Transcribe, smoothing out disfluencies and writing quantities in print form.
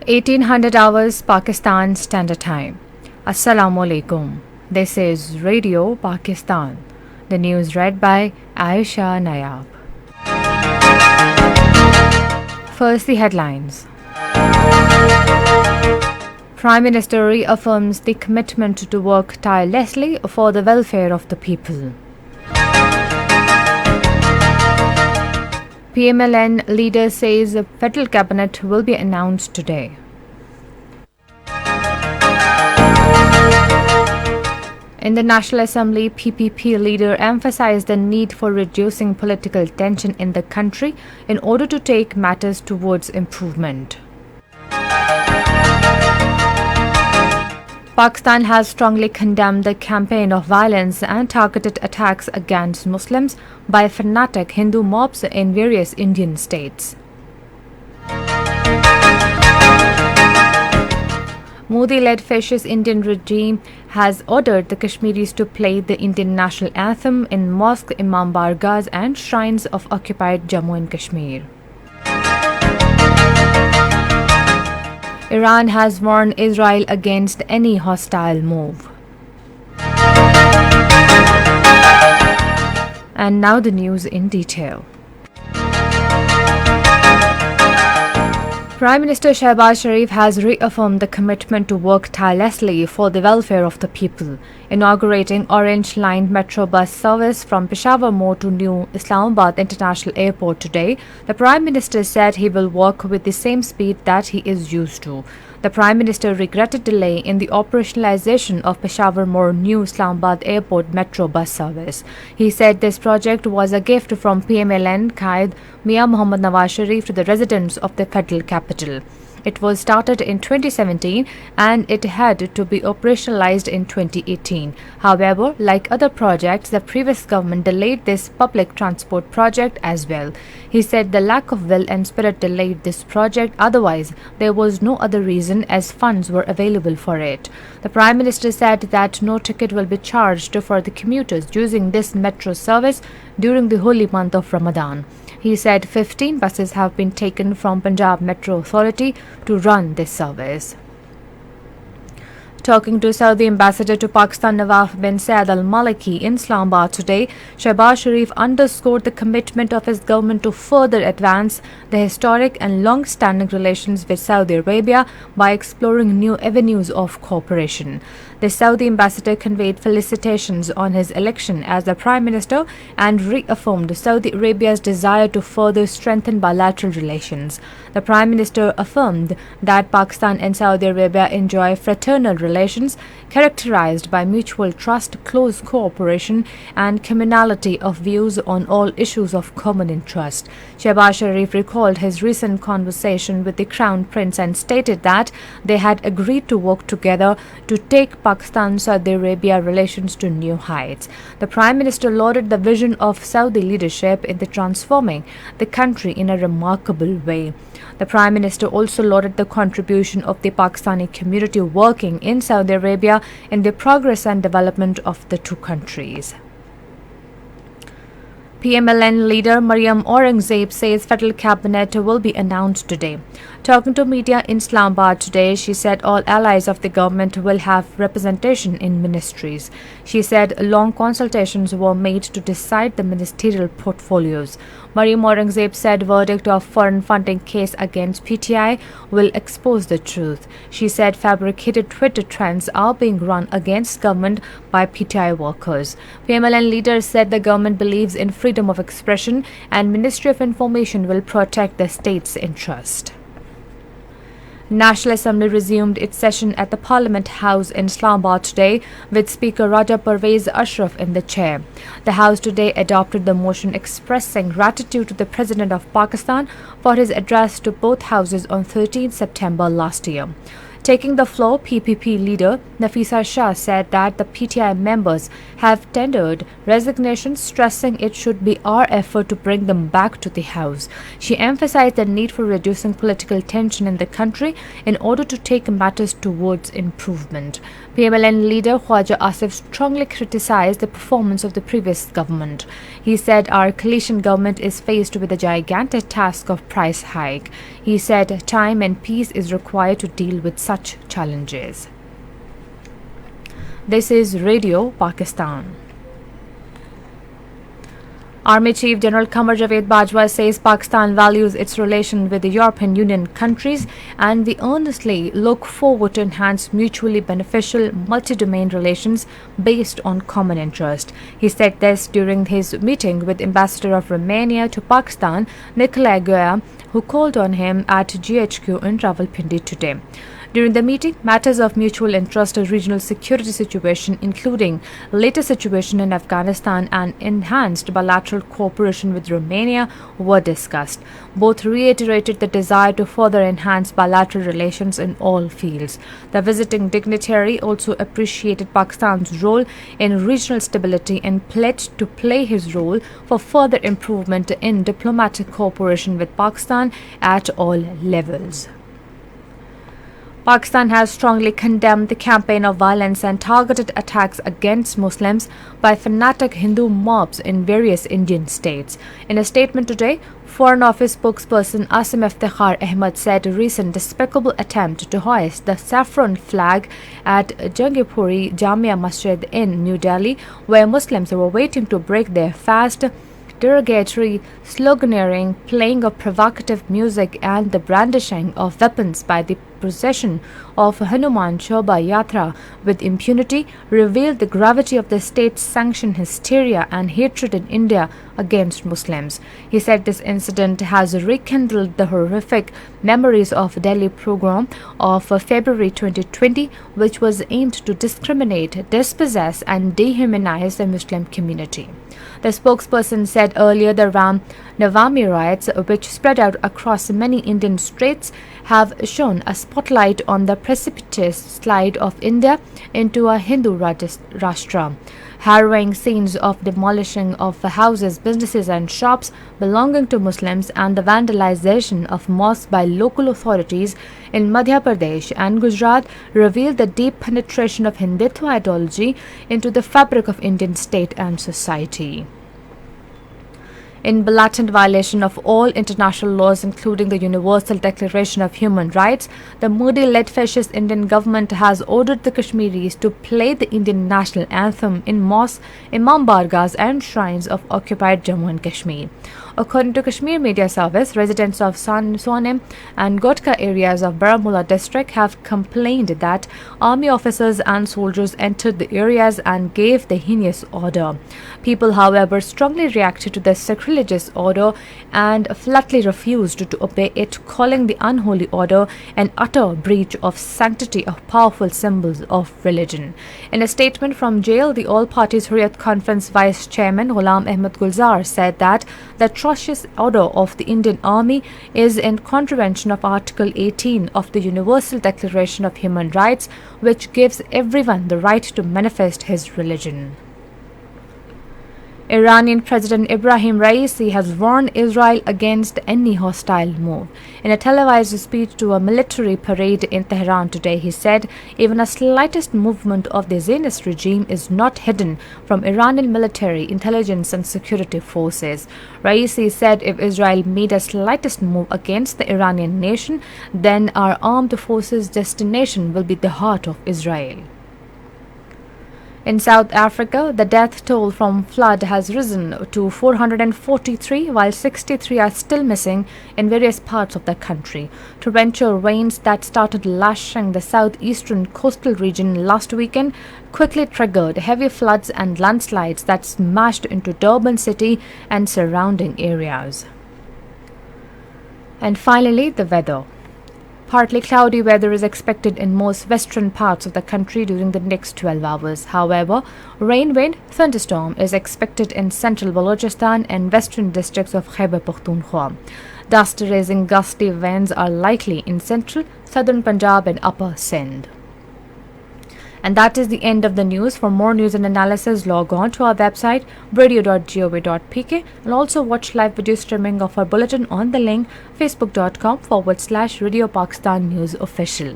1800 hours Pakistan Standard Time. Assalamu alaikum. This is Radio Pakistan. The news read by Aisha Nayab. First, the headlines. Prime Minister reaffirms the commitment to work tirelessly for the welfare of the people. PMLN leader says the federal cabinet will be announced today. In the National Assembly, PPP leader emphasized the need for reducing political tension in the country in order to take matters towards improvement. Pakistan has strongly condemned the campaign of violence and targeted attacks against Muslims by fanatic Hindu mobs in various Indian states. Modi-led fascist Indian regime has ordered the Kashmiris to play the Indian national anthem in mosques, imam bargahs and shrines of occupied Jammu and Kashmir. Iran has warned Israel against any hostile move. And now the news in detail. Prime Minister Shehbaz Sharif has reaffirmed the commitment to work tirelessly for the welfare of the people. Inaugurating Orange Line metro bus service from Peshawar More to New Islamabad International Airport today, the Prime Minister said he will work with the same speed that he is used to. The Prime Minister regretted delay in the operationalization of Peshawar More New Islamabad Airport metro bus service. He said this project was a gift from PMLN Qaid Mian Mohammad Nawaz Sharif to the residents of the federal capital. It was started in 2017 and it had to be operationalized in 2018. However, like other projects, the previous government delayed this public transport project as well. He said the lack of will and spirit delayed this project, otherwise there was no other reason as funds were available for it. The Prime Minister said that no ticket will be charged for the commuters using this metro service during the holy month of Ramadan. He said 15 buses have been taken from Punjab Metro Authority to run this service. Talking to Saudi Ambassador to Pakistan Nawaf bin Said Al Maliki in Islamabad today, Shehbaz Sharif underscored the commitment of his government to further advance the historic and long-standing relations with Saudi Arabia by exploring new avenues of cooperation. The Saudi ambassador conveyed felicitations on his election as the Prime Minister and reaffirmed Saudi Arabia's desire to further strengthen bilateral relations. The Prime Minister affirmed that Pakistan and Saudi Arabia enjoy fraternal relations characterized by mutual trust, close cooperation and commonality of views on all issues of common interest. Shehbaz Sharif recalled his recent conversation with the Crown Prince and stated that they had agreed to work together to take Pakistan-Saudi Arabia relations to new heights. The Prime Minister lauded the vision of Saudi leadership in the transforming the country in a remarkable way. The Prime Minister also lauded the contribution of the Pakistani community working in Saudi Arabia in the progress and development of the two countries. PMLN leader Maryam Aurangzeb says federal cabinet will be announced today. Talking to media in Islamabad today, she said all allies of the government will have representation in ministries. She said long consultations were made to decide the ministerial portfolios. Maryam Aurangzeb said verdict of foreign funding case against PTI will expose the truth. She said fabricated Twitter trends are being run against government by PTI workers. PMLN leader said the government believes in freedom of expression and Ministry of Information will protect the state's interest. National Assembly resumed its session at the Parliament House in Islamabad today with Speaker Raja Parvez Ashraf in the chair. The House today adopted the motion expressing gratitude to the President of Pakistan for his address to both houses on 13 September last year. Taking the floor, PPP leader Nafisa Shah said that the PTI members have tendered resignations, stressing it should be our effort to bring them back to the House. She emphasized the need for reducing political tension in the country in order to take matters towards improvement. PMLN leader Khwaja Asif strongly criticized the performance of the previous government. He said our coalition government is faced with a gigantic task of price hike. He said time and peace is required to deal with such challenges. This is Radio Pakistan. Army Chief General Qamar Javed Bajwa says Pakistan values its relation with the European Union countries and we earnestly look forward to enhance mutually beneficial multi-domain relations based on common interest. He said this during his meeting with Ambassador of Romania to Pakistan, Nicolae Goia, who called on him at GHQ in Rawalpindi today. During the meeting, matters of mutual interest and regional security situation, including latest situation in Afghanistan and enhanced bilateral cooperation with Romania, were discussed. Both reiterated the desire to further enhance bilateral relations in all fields. The visiting dignitary also appreciated Pakistan's role in regional stability and pledged to play his role for further improvement in diplomatic cooperation with Pakistan at all levels. Pakistan has strongly condemned the campaign of violence and targeted attacks against Muslims by fanatic Hindu mobs in various Indian states. In a statement today, Foreign Office spokesperson Asim Iftikhar Ahmed said a recent despicable attempt to hoist the saffron flag at Jangipuri Jamia Masjid in New Delhi, where Muslims were waiting to break their fast, derogatory sloganeering, playing of provocative music and the brandishing of weapons by the procession of Hanuman Shobha Yatra with impunity revealed the gravity of the state-sanctioned hysteria and hatred in India against Muslims. He said this incident has rekindled the horrific memories of Delhi pogrom of February 2020, which was aimed to discriminate, dispossess and dehumanize the Muslim community. The spokesperson said earlier the Ram Navami riots, which spread out across many Indian states, have shone a spotlight on the precipitous slide of India into a Hindu Rashtra. Harrowing scenes of demolishing of houses, businesses and shops belonging to Muslims and the vandalization of mosques by local authorities in Madhya Pradesh and Gujarat revealed the deep penetration of Hindutva ideology into the fabric of Indian state and society. In blatant violation of all international laws, including the Universal Declaration of Human Rights, the Modi-led fascist Indian government has ordered the Kashmiris to play the Indian national anthem in mosques, imam bargahs and shrines of occupied Jammu and Kashmir. According to Kashmir Media Service, residents of Sonim and Gotka areas of Baramulla district have complained that army officers and soldiers entered the areas and gave the heinous order. People, however, strongly reacted to the sacrilegious order and flatly refused to obey it, calling the unholy order an utter breach of sanctity of powerful symbols of religion. In a statement from jail, the All Parties Hurriyat Conference Vice Chairman Ghulam Ahmed Gulzar said that the atrocious order of the Indian Army is in contravention of Article 18 of the Universal Declaration of Human Rights, which gives everyone the right to manifest his religion. Iranian President Ibrahim Raisi has warned Israel against any hostile move. In a televised speech to a military parade in Tehran today, he said even a slightest movement of the Zionist regime is not hidden from Iranian military, intelligence and security forces. Raisi said if Israel made a slightest move against the Iranian nation, then our armed forces' destination will be the heart of Israel. In South Africa, the death toll from flood has risen to 443, while 63 are still missing in various parts of the country. Torrential rains that started lashing the southeastern coastal region last weekend quickly triggered heavy floods and landslides that smashed into Durban city and surrounding areas. And finally, the weather. Partly cloudy weather is expected in most western parts of the country during the next 12 hours. However, rain, wind, thunderstorm is expected in central Balochistan and western districts of Khyber Pakhtunkhwa. Dust-raising gusty winds are likely in central, southern Punjab and upper Sindh. And that is the end of the news. For more news and analysis, log on to our website radio.gov.pk and also watch live video streaming of our bulletin on the link facebook.com/Radio Pakistan News Official.